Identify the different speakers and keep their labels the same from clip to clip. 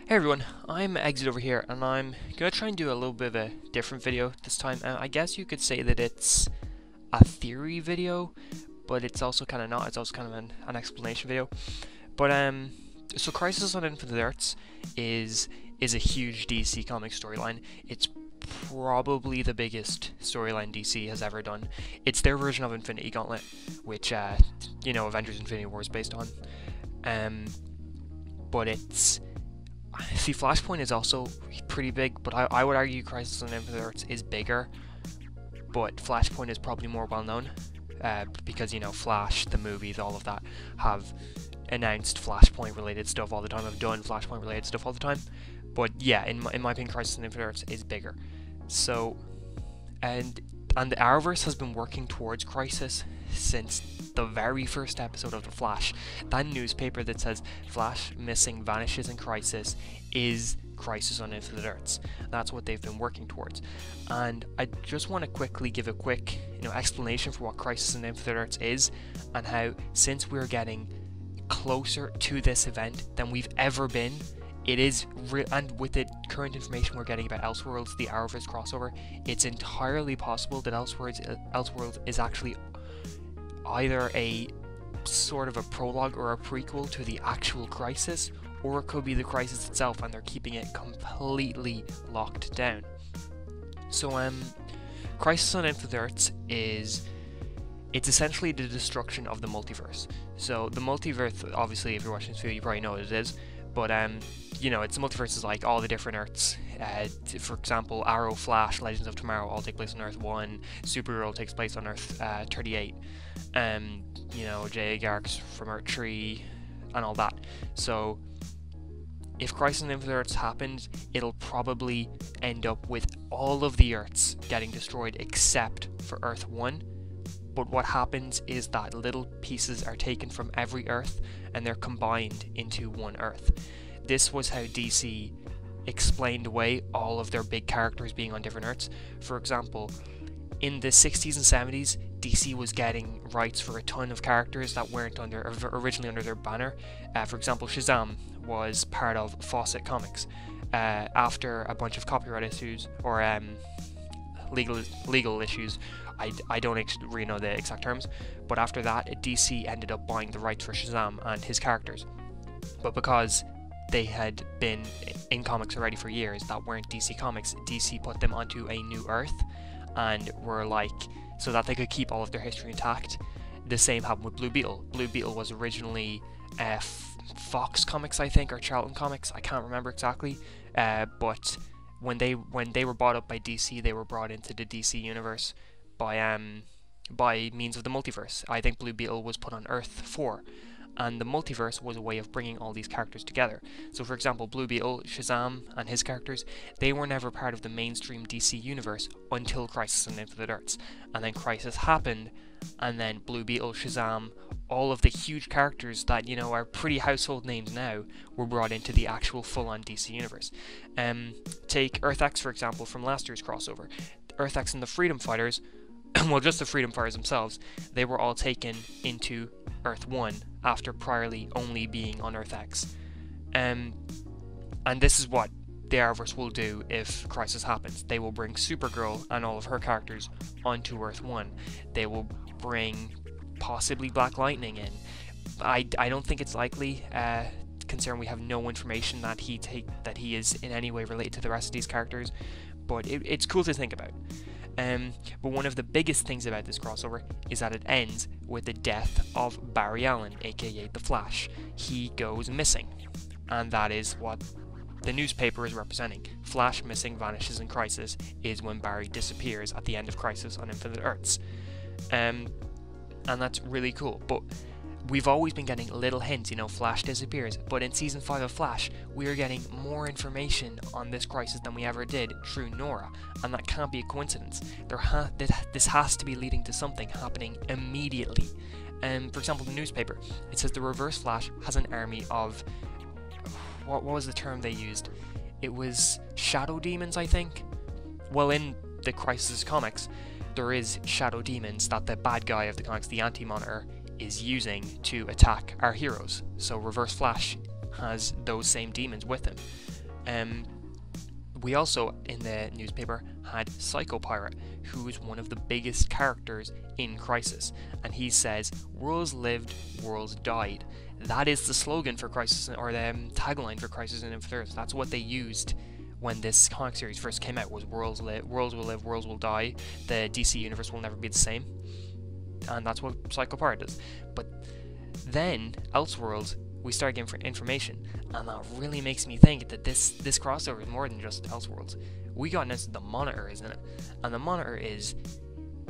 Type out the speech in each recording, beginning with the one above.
Speaker 1: Hey everyone, I'm Exit over here, and I'm gonna try and do a little bit of a different video this time. I guess you could say that it's a theory video, but it's also kind of not. It's also kind of an explanation video. But so Crisis on Infinite Earths is a huge DC comic storyline. It's probably the biggest storyline DC has ever done. It's their version of Infinity Gauntlet, which Avengers: Infinity War is based on. But it's See, Flashpoint is also pretty big, but I would argue Crisis on Infinite Earths is bigger, but Flashpoint is probably more well known, because, Flash, the movies, all of that, have announced Flashpoint related stuff all the time, have done Flashpoint related stuff all the time, but yeah, in my opinion, Crisis on Infinite Earths is bigger. So, and the Arrowverse has been working towards Crisis since the very first episode of The Flash. That newspaper that says Flash missing, vanishes in Crisis is Crisis on Infinite Earths. That's what they've been working towards. And I just want to quickly give a quick explanation for what Crisis on Infinite Earths is, and how, since we're getting closer to this event than we've ever been, it is and with the current information we're getting about Elseworlds, the Arrowverse crossover, it's entirely possible that Elseworlds is actually either a sort of a prologue or a prequel to the actual Crisis, or it could be the Crisis itself and they're keeping it completely locked down. So Crisis on Infinite Earths it's essentially the destruction of the multiverse. So the multiverse, obviously if you're watching this video you probably know what it is, but it's the multiverse is like all the different Earths. For example, Arrow, Flash, Legends of Tomorrow all take place on Earth 1, Supergirl takes place on Earth 38, J.A. Garrick's from Earth 3, and all that. So if Crisis on Infinite Earths happens, it'll probably end up with all of the Earths getting destroyed except for Earth 1. But what happens is that little pieces are taken from every Earth and they're combined into one Earth. This was how DC explained away all of their big characters being on different Earths. For example, in the 60s and 70s, DC was getting rights for a ton of characters that weren't originally under their banner. For example, Shazam was part of Fawcett Comics. After a bunch of copyright issues or legal issues, I don't really know the exact terms, but after that DC ended up buying the rights for Shazam and his characters. But because they had been in comics already for years that weren't DC comics, DC put them onto a new Earth and were like, so that they could keep all of their history intact. The same happened with Blue Beetle. Blue Beetle was originally Fox Comics, I think, or Charlton Comics, I can't remember exactly, but when they were bought up by DC, they were brought into the DC universe by means of the multiverse. I think Blue Beetle was put on Earth 4, and the multiverse was a way of bringing all these characters together. So for example, Blue Beetle, Shazam, and his characters, they were never part of the mainstream DC universe until Crisis on Infinite Earths. And then Crisis happened, and then Blue Beetle, Shazam, all of the huge characters that, are pretty household names now, were brought into the actual full-on DC universe. Take Earth X, for example, from last year's crossover. Earth X and the Freedom Fighters, well, just the Freedom Fighters themselves, they were all taken into Earth 1 after priorly only being on Earth X. And this is what the Arrowverse will do if Crisis happens. They will bring Supergirl and all of her characters onto Earth 1. They will bring possibly Black Lightning in. I don't think it's likely, considering we have no information that he is in any way related to the rest of these characters, but it's cool to think about. But one of the biggest things about this crossover is that it ends with the death of Barry Allen, aka The Flash. He goes missing, and that is what the newspaper is representing. Flash missing, vanishes in Crisis is when Barry disappears at the end of Crisis on Infinite Earths. And that's really cool, but we've always been getting little hints, Flash disappears, but in Season 5 of Flash, we are getting more information on this Crisis than we ever did through Nora, and that can't be a coincidence. This has to be leading to something happening immediately. For example, the newspaper, it says the Reverse Flash has an army of, what was the term they used? It was shadow demons, I think? Well, in the Crisis comics, there is shadow demons that the bad guy of the comics, the Anti-Monitor, is using to attack our heroes. So Reverse Flash has those same demons with him. We also, in the newspaper, had Psycho Pirate, who is one of the biggest characters in Crisis, and he says, "Worlds lived, worlds died." That is the slogan for Crisis, or the tagline for Crisis on Infinite Earths. That's what they used when this comic series first came out, was worlds will live, worlds will die. The DC universe will never be the same. And that's what Psycho Pirate does. But then, Elseworlds, we start getting information, and that really makes me think that this crossover is more than just Elseworlds. We got into the Monitor, isn't it? And the Monitor is...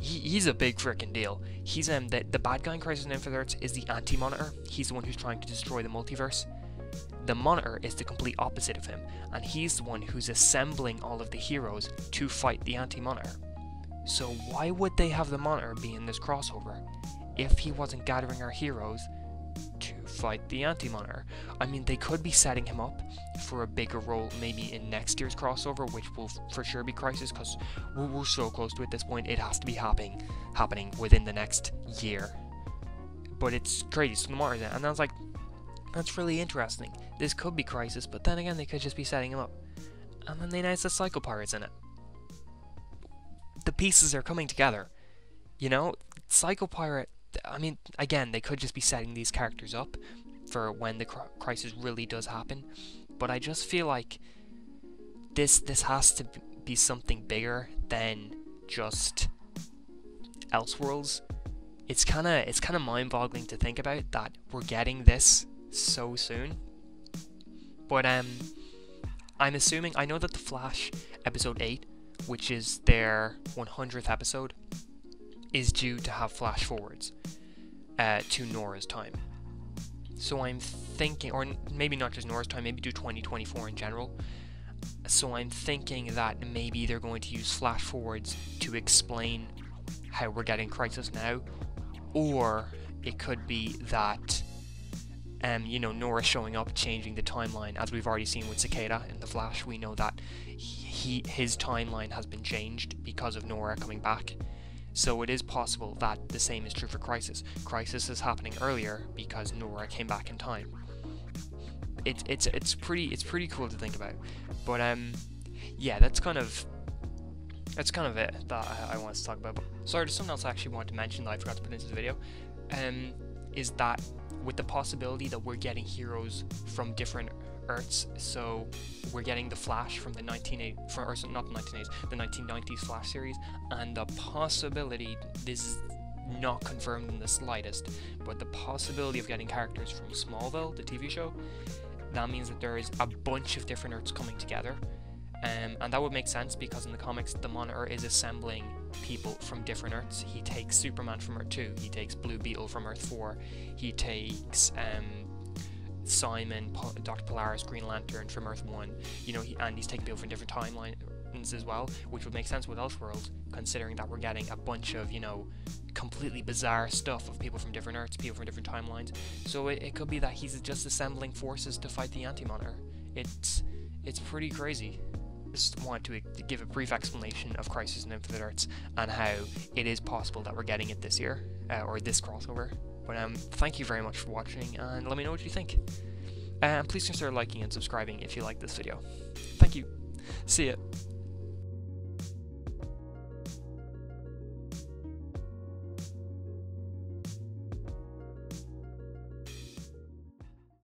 Speaker 1: He's a big freaking deal. He's the bad guy in Crisis on Infinite Earths is the anti-Monitor. He's the one who's trying to destroy the multiverse. The Monitor is the complete opposite of him, and he's the one who's assembling all of the heroes to fight the anti-Monitor. So why would they have the Monitor be in this crossover if he wasn't gathering our heroes to fight the anti-Monitor? I mean, they could be setting him up for a bigger role maybe in next year's crossover, which will for sure be Crisis, because we're so close to it at this point. It has to be happening within the next year. But it's crazy. So the Monitor, and I was like, that's really interesting. This could be Crisis, but then again, they could just be setting him up. And then they announced the Psycho Pirates in it. The pieces are coming together. You know, Psycho Pirate, I mean, again, they could just be setting these characters up for when the crisis really does happen. But I just feel like this has to be something bigger than just Elseworlds. It's kind of mind-boggling to think about that we're getting this so soon. But I'm assuming, I know that The Flash episode 8, which is their 100th episode, is due to have flash forwards to Nora's time. So I'm thinking, or maybe not just Nora's time, maybe do 2024 in general. So I'm thinking that maybe they're going to use flash forwards to explain how we're getting Crisis now, or it could be that you know, Nora showing up, changing the timeline, as we've already seen with Cicada in The Flash. We know that his timeline has been changed because of Nora coming back. So it is possible that the same is true for Crisis. Crisis is happening earlier because Nora came back in time. It's pretty cool to think about. But yeah, that's kind of it that I wanted to talk about. Sorry, there's something else I actually wanted to mention that I forgot to put into the video. Is that with the possibility that we're getting heroes from different Earths, so we're getting the Flash from the 1990s Flash series, and the possibility, this is not confirmed in the slightest, but the possibility of getting characters from Smallville, the TV show, that means that there is a bunch of different Earths coming together. And that would make sense because in the comics, the Monitor is assembling people from different Earths. He takes Superman from Earth 2, he takes Blue Beetle from Earth 4, he takes Simon, Dr. Polaris, Green Lantern from Earth 1, you know, and he's taking people from different timelines as well, which would make sense with Elseworlds, considering that we're getting a bunch of, you know, completely bizarre stuff of people from different Earths, people from different timelines. So it could be that he's just assembling forces to fight the Anti-Monitor. It's pretty crazy. Just wanted to give a brief explanation of Crisis on Infinite Earths and how it is possible that we're getting it this year, or this crossover. But thank you very much for watching, and let me know what you think. And please consider liking and subscribing if you like this video. Thank you. See ya.